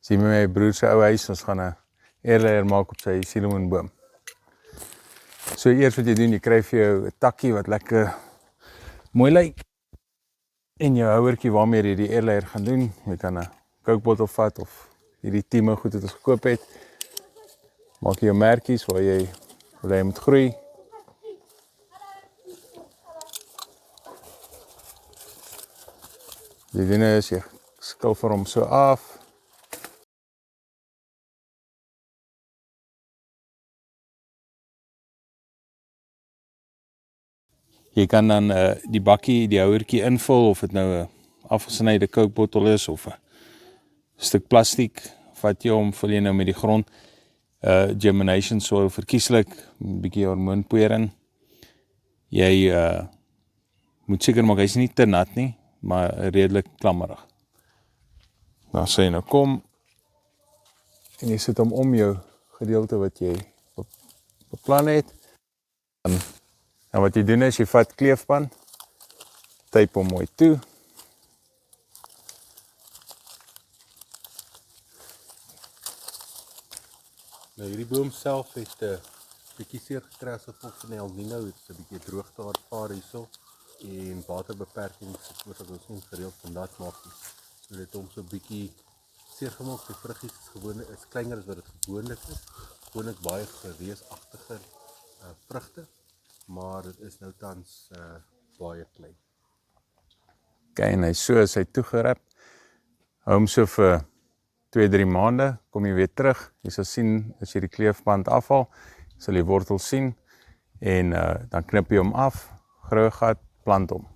Sien my broer se ou huis, ons gaan 'n airlayer maak op sy sielemoenboom. So eers wat jy doen, jy kry vir jou 'n takkie wat lekker mooi lyk. En jou houertjie waarmee jy die airlayer gaan doen. Jy kan 'n Coke bottel vat of hierdie tieme goed wat ons gekoop het. Maak jy jou merkies waar jy wil hy moet groei. Die doen is jy skil vir hom so af. Jy kan dan die bakkie, die houertjie invul of dit nou 'n afgesnyde Coke bottel is of 'n stuk plastiek. Vat jy hom, vul jy nou met die grond. Germination soil verkieslik, 'n bietjie hormoonpoeier in. Jy moet seker maak hy's nie te nat nie, maar redelik klammerig. Dan sê jy nou kom en jy sit hom om jou gedeelte wat jy beplan het. En wat jy doen is jy vat kleefpan, typ hom mooi toe. Nou hierdie boom self het 'n bietjie seer gekry as gevolg van die El Nino, dit is 'n bietjie droogte daar hierso en waterbeperkings wat ons nie gereeld van dat maak nie. So dit hom so 'n bietjie seer gemaak. Die vruggies is kleiner as wat dit gewoonlik is. Gewoonlik baie reusagtige vrugte, maar dit is nou tans baie klein. Okay, en hy so is hy toegerap. Hou hom so vir 2-3 maande, kom jy weer terug. Jy sal sien as jy die kleefband afhaal, sal jy wortels sien en dan knip jy hom af, grou gat, plant hom.